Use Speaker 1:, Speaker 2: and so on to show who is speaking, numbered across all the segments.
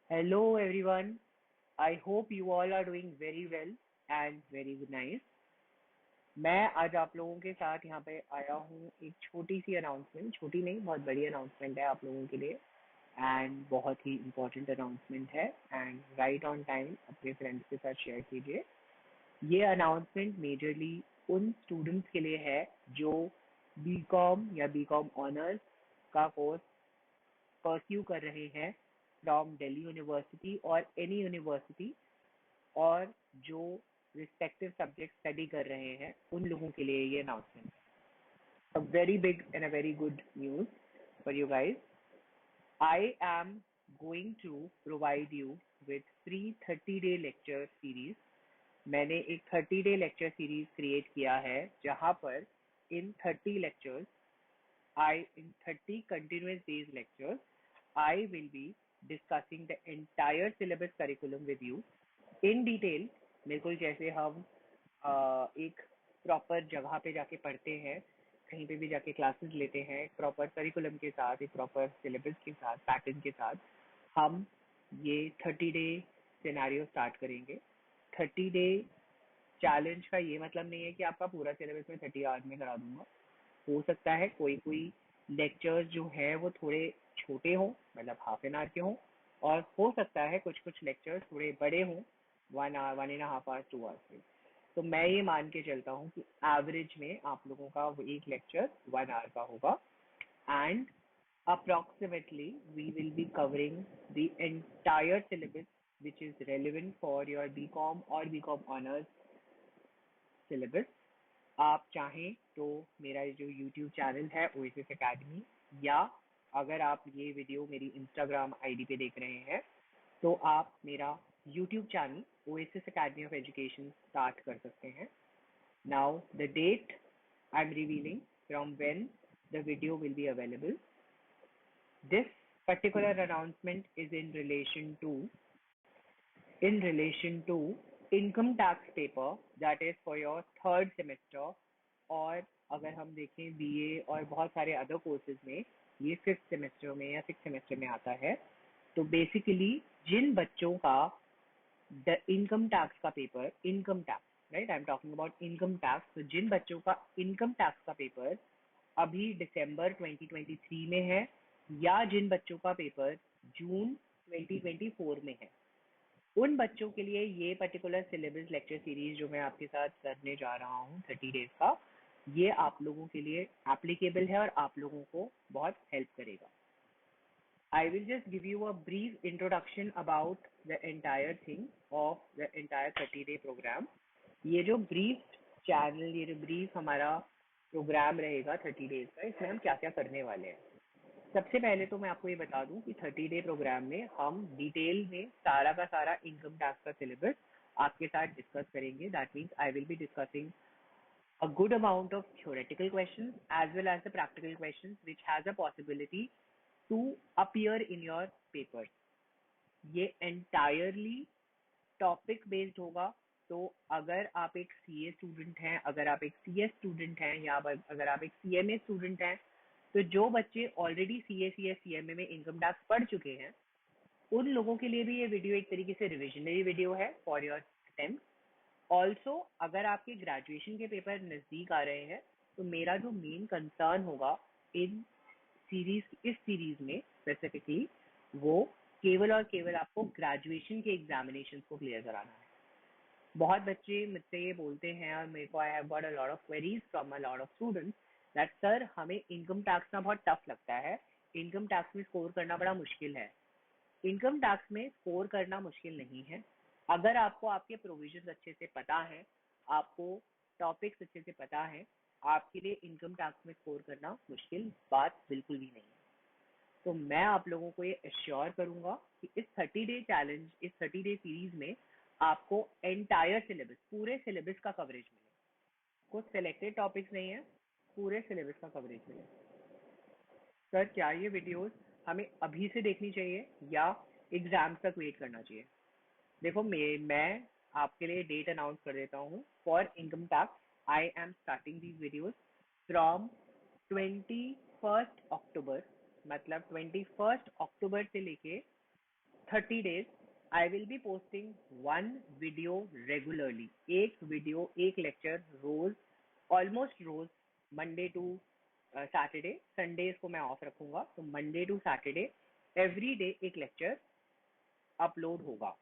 Speaker 1: Hello everyone. I hope you all are doing very well and very nice. मैं आज आप लोगों के साथ यहाँ पे आया हूँ एक छोटी सी अनाउंसमेंट, छोटी नहीं बहुत बड़ी अनाउंसमेंट है आप लोगों के लिए एंड बहुत ही इम्पोर्टेंट अनाउंसमेंट है एंड राइट ऑन टाइम अपने फ्रेंड्स के साथ शेयर कीजिए। ये अनाउंसमेंट मेजरली उन स्टूडेंट्स के लिए है जो बीकॉम या बीकॉम ऑनर्स का कोर्स परस्यू कर रहे हैं फ्रॉम दिल्ली यूनिवर्सिटी और एनी यूनिवर्सिटी और जो रिस्पेक्टिव सब्जेक्ट स्टडी कर रहे हैं उन लोगों के लिए ये अनाउंसमेंट है। A very big and a very good news for you guys. I am going to provide you with free 30-day lecture series. मैंने एक 30-day लेक्चर सीरीज क्रिएट किया है जहां पर इन 30 lectures in 30 continuous days lectures, I will be discussing the entire syllabus curriculum with you in detail। बिल्कुल जैसे हम एक प्रॉपर जगह पे जाके पढ़ते हैं, कहीं पे भी जाके क्लासेस लेते हैं, एक प्रॉपर करिकुलम के साथ, एक प्रॉपर सिलेबस के साथ, पैटर्न के साथ हम ये 30-डे सिनेरियो स्टार्ट करेंगे। 30-डे चैलेंज का ये मतलब नहीं है कि आपका पूरा सिलेबस में 30 आवर्स में करा दूंगा। हो सकता है कोई कोई लेक्चर्स जो है वो थोड़े छोटे हों, मतलब हाफ एन आवर के हों, और हो सकता है कुछ कुछ लेक्चर्स थोड़े बड़े हों, 1 आवर, 1.5 आवर, 2 आवर्स के। तो मैं ये मान के चलता हूँ कि एवरेज में आप लोगों का वो एक लेक्चर 1 आवर का होगा and approximately we will be covering the entire syllabus which is relevant for your BCom or BCom honors syllabus। आप चाहें तो मेरा जो YouTube चैनल है ओएसिस एकेडमी, या अगर आप ये वीडियो मेरी इंस्टाग्राम आईडी पे देख रहे हैं तो आप मेरा YouTube channel Oasis Academy of Education start कर सकते हैं। Now the date I am revealing from when the video will be available. This particular announcement is in relation to income tax paper that is for your third semester। और अगर हम देखें BA और बहुत सारे अदर कोर्सेज में ये 5th semester में या 6th सेमेस्टर में आता है। तो बेसिकली जिन बच्चों का द इनकम टैक्स का paper, income tax right, I am talking about income tax, तो जिन बच्चों का इनकम टैक्स का पेपर अभी दिसंबर 2023 में है या जिन बच्चों का पेपर जून 2024 में है, उन बच्चों के लिए ये पर्टिकुलर सिलेबस लेक्चर सीरीज जो मैं आपके साथ करने जा रहा हूँ 30 डेज का, ये आप लोगों के लिए एप्लीकेबल है और आप लोगों को बहुत हेल्प करेगा। I will just give you a brief introduction about the entire thing of the entire 30-day program। ये जो brief चैनल, ये जो brief हमारा प्रोग्राम रहेगा 30 डेज का, इसमें हम क्या क्या करने वाले हैं। सबसे पहले तो मैं आपको ये बता दूं कि 30-डे प्रोग्राम में हम डिटेल में सारा का सारा इनकम टैक्स का सिलेबस आपके साथ डिस्कस करेंगे। That means I will be discussing a good amount of theoretical questions as well as the practical questions which has a possibility to appear in your papers। ये entirely topic based होगा। तो अगर आप एक CA student हैं, अगर आप एक सीएस स्टूडेंट हैं, या अगर आप एक सीएमए स्टूडेंट हैं, तो जो बच्चे ऑलरेडी सीए सीएस सीएमए में इनकम टैक्स पढ़ चुके हैं उन लोगों के लिए भी ये वीडियो एक तरीके से रिविजनरी वीडियो है फॉर योर अटेम्प्ट। ऑल्सो अगर आपके ग्रेजुएशन के पेपर नजदीक आ रहे हैं तो मेरा जो मेन कंसर्न होगा इस सीरीज में स्पेसिफिकली, वो केवल और केवल आपको ग्रेजुएशन के एग्जामिनेशन को क्लियर कराना है। बहुत बच्चे मुझसे ये बोलते हैं और मेरे को I have got a lot of queries from a lot of students that sir हमें इनकम टैक्स ना बहुत टफ लगता है, इनकम टैक्स में स्कोर करना बड़ा मुश्किल है। इनकम टैक्स में स्कोर करना मुश्किल नहीं है अगर आपको आपके प्रोविजंस अच्छे से पता है, आपको टॉपिक्स अच्छे से पता है, आपके लिए इनकम टैक्स में स्कोर करना मुश्किल बात बिल्कुल भी नहीं है। तो मैं आप लोगों को ये एश्योर करूंगा कि इस 30-डे चैलेंज, इस 30-डे सीरीज में आपको एंटायर सिलेबस, पूरे सिलेबस का कवरेज मिलेगा। कुछ सिलेक्टेड टॉपिक्स नहीं है, पूरे सिलेबस का कवरेज मिलेगा। सर क्या ये वीडियोस हमें अभी से देखनी चाहिए या एग्जाम तक वेट करना चाहिए? देखो मैं आपके लिए डेट अनाउंस कर देता हूँ। For income tax I am starting these videos from 21 अक्टूबर, मतलब 21 अक्टूबर से लेके 30 days I will be posting one video regularly. एक वीडियो, एक लेक्चर रोज, ऑलमोस्ट रोज, मंडे टू सैटरडे, संडेज को मैं ऑफ रखूंगा, तो Monday to Saturday every day एक लेक्चर अपलोड होगा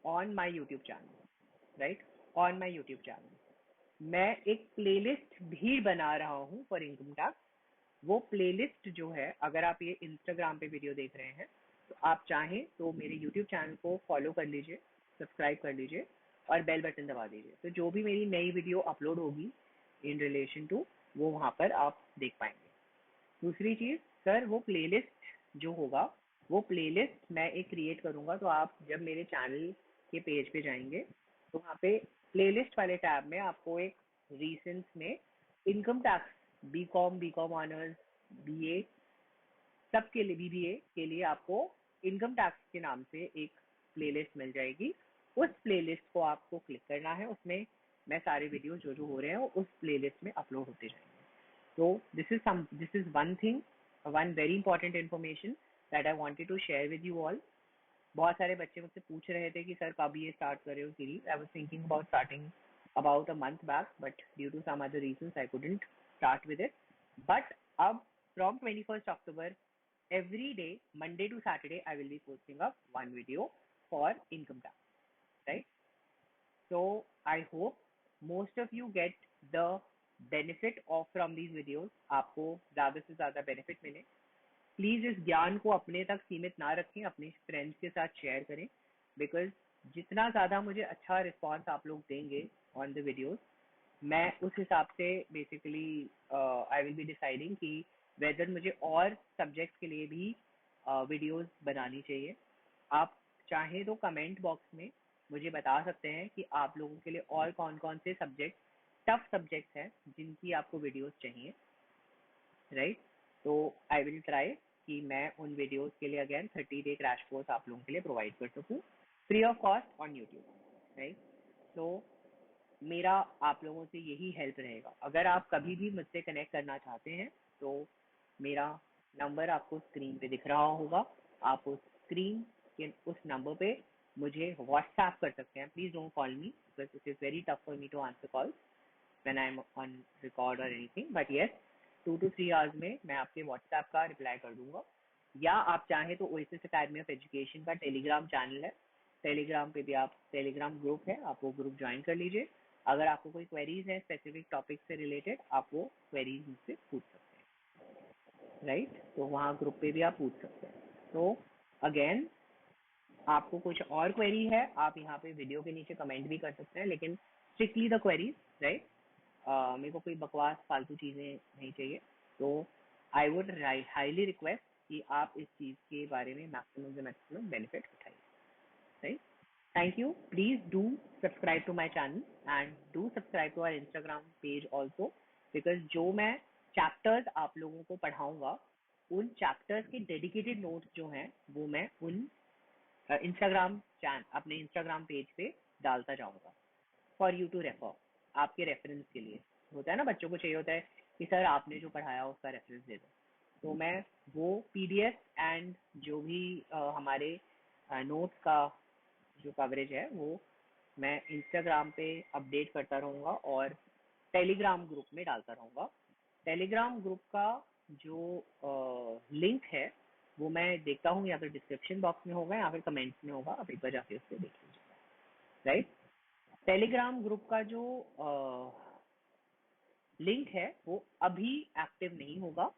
Speaker 1: on my YouTube channel, right, on my YouTube channel. मैं एक प्लेलिस्ट भी बना रहा हूँ फॉर इनकम टैक्स। वो प्लेलिस्ट जो है, अगर आप ये इंस्टाग्राम पे वीडियो देख रहे हैं तो आप चाहें तो मेरे यूट्यूब चैनल को फॉलो कर लीजिए, सब्सक्राइब कर लीजिए और बेल बटन दबा दीजिए, तो जो भी मेरी नई वीडियो अपलोड होगी इन रिलेशन टू, वो वहाँ पर आप देख पाएंगे। दूसरी चीज सर, वो प्लेलिस्ट जो होगा, वो प्लेलिस्ट मैं एक क्रिएट करूंगा, तो आप जब मेरे चैनल के पेज पे जाएंगे तो वहाँ पे प्लेलिस्ट वाले टैब में आपको एक रीसेंट में income tax, BCom honours, BA, सबके लिए, बीबीए के लिए आपको इनकम टैक्स के नाम से एक प्लेलिस्ट मिल जाएगी। उस प्लेलिस्ट को आपको क्लिक करना है, उसमें मैं सारे वीडियो जो जो हो रहे हैं वो उस प्लेलिस्ट में अपलोड होते जाएंगे। तो this is one thing, one very important information that I wanted to share with you all. बहुत सारे बच्चे मुझसे पूछ रहे थे कि सर कब ये स्टार्ट कर रहे हो series. I was thinking about starting about a month back, but due to some other reasons I couldn't start with it. But अब from 21st October, every day, Monday to Saturday, I will be posting up one video for income tax, right? So I hope most of you get the benefit of from these videos. आपको ज्यादा से ज्यादा benefit मिले। Please इस ज्ञान को अपने तक सीमित ना रखें, अपने फ्रेंड्स के साथ शेयर करें, बिकॉज जितना ज्यादा मुझे अच्छा रिस्पॉन्स आप लोग देंगे ऑन द वीडियोस, मैं उस हिसाब से basically I will be deciding कि वेदर मुझे और सब्जेक्ट्स के लिए भी वीडियोस बनानी चाहिए। आप चाहें तो कमेंट बॉक्स में मुझे बता सकते हैं कि आप लोगों के लिए और कौन कौन से सब्जेक्ट, टफ सब्जेक्ट्स हैं जिनकी आपको वीडियोस चाहिए, राइट? तो आई विल ट्राई कि मैं उन वीडियोस के लिए अगेन 30 डे क्रैश कोर्स आप लोगों के लिए प्रोवाइड कर सकूं free of cost on YouTube, right? तो मेरा आप लोगों से यही हेल्प रहेगा। अगर आप कभी भी मुझसे कनेक्ट करना चाहते हैं तो मेरा नंबर आपको स्क्रीन पे दिख रहा होगा, आप उस स्क्रीन के उस नंबर पे मुझे व्हाट्सएप कर सकते हैं। Please don't call me because it is very tough for me to answer call when I am on record और anything, but yes 2 to 3 hours में मैं आपके व्हाट्सएप का रिप्लाई कर दूंगा। या आप चाहें तो ओएसिस एकेडमी ऑफ एजुकेशन का टेलीग्राम चैनल है, टेलीग्राम पे भी आप, टेलीग्राम ग्रुप है, आप वो ग्रुप ज्वाइन कर लीजिए। अगर आपको कोई क्वेरीज है स्पेसिफिक टॉपिक से रिलेटेड, आप वो क्वेरीज मुझसे पूछ सकते हैं, राइट? तो वहाँ ग्रुप पे भी आप पूछ सकते हैं। तो अगेन, आपको कुछ और क्वेरी है, आप यहाँ पे वीडियो के नीचे कमेंट भी कर सकते हैं, लेकिन स्ट्रिक्टली द क्वेरीज, राइट? मेरे को कोई बकवास फालतू चीजें नहीं चाहिए। तो आई वुड हाईली रिक्वेस्ट कि आप इस चीज के बारे में मैक्सिमम से मैक्सिमम बेनिफिट उठाइए, right? Thank you. Please do subscribe to my channel and do subscribe to our Instagram page also, because जो मैं chapters आप लोगों को पढ़ाऊंगा, उन chapters के dedicated notes जो हैं वो मैं उन Instagram चैनल, अपने Instagram पेज पे डालता जाऊंगा फॉर यू टू रेफर, आपके रेफरेंस के लिए। होता है ना, बच्चों को चाहिए होता है कि सर आपने जो पढ़ाया उसका रेफरेंस दे दो, तो मैं वो पीडीएफ एंड जो भी हमारे नोट्स का जो कवरेज है वो मैं इंस्टाग्राम पे अपडेट करता रहूंगा और टेलीग्राम ग्रुप में डालता रहूंगा। टेलीग्राम ग्रुप का जो लिंक है वो मैं देखता हूँ, या फिर डिस्क्रिप्शन बॉक्स में होगा या फिर कमेंट्स में होगा, आप एक बार जाके उससे देख लीजिएगा, राइट? टेलीग्राम ग्रुप का जो लिंक है वो अभी एक्टिव नहीं होगा,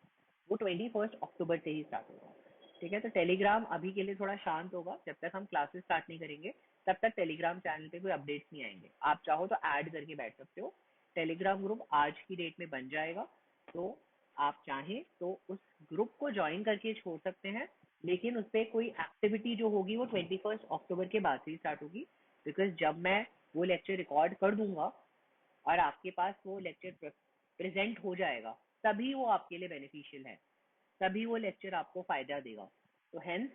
Speaker 1: वो 21st October से ही स्टार्ट होगा, ठीक है? तो टेलीग्राम अभी के लिए थोड़ा शांत होगा, जब तक हम क्लासेस स्टार्ट नहीं करेंगे तब तक टेलीग्राम चैनल पे कोई अपडेट्स नहीं आएंगे। आप चाहो तो ऐड करके बैठ सकते हो, टेलीग्राम ग्रुप आज की डेट में बन जाएगा, तो आप चाहें तो उस ग्रुप को ज्वाइन करके छोड़ सकते हैं, लेकिन उस पर कोई एक्टिविटी जो होगी वो 21st October के बाद से ही स्टार्ट होगी, बिकॉज जब मैं वो लेक्चर रिकॉर्ड कर दूंगा और आपके पास वो लेक्चर प्रेजेंट हो जाएगा, तभी वो आपके लिए बेनिफिशियल है, तभी वो लेक्चर आपको फायदा देगा। तो हेंस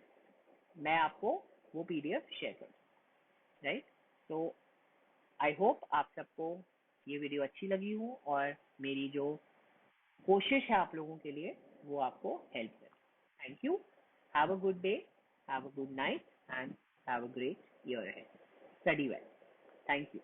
Speaker 1: मैं आपको वो पीडीएफ शेयर कर, राइट? तो आई होप आप सबको ये वीडियो अच्छी लगी हो और मेरी जो कोशिश है आप लोगों के लिए वो आपको हेल्प करे। Thank you, have a good day, Have a good night and have a great year ahead. Study well. Thank you.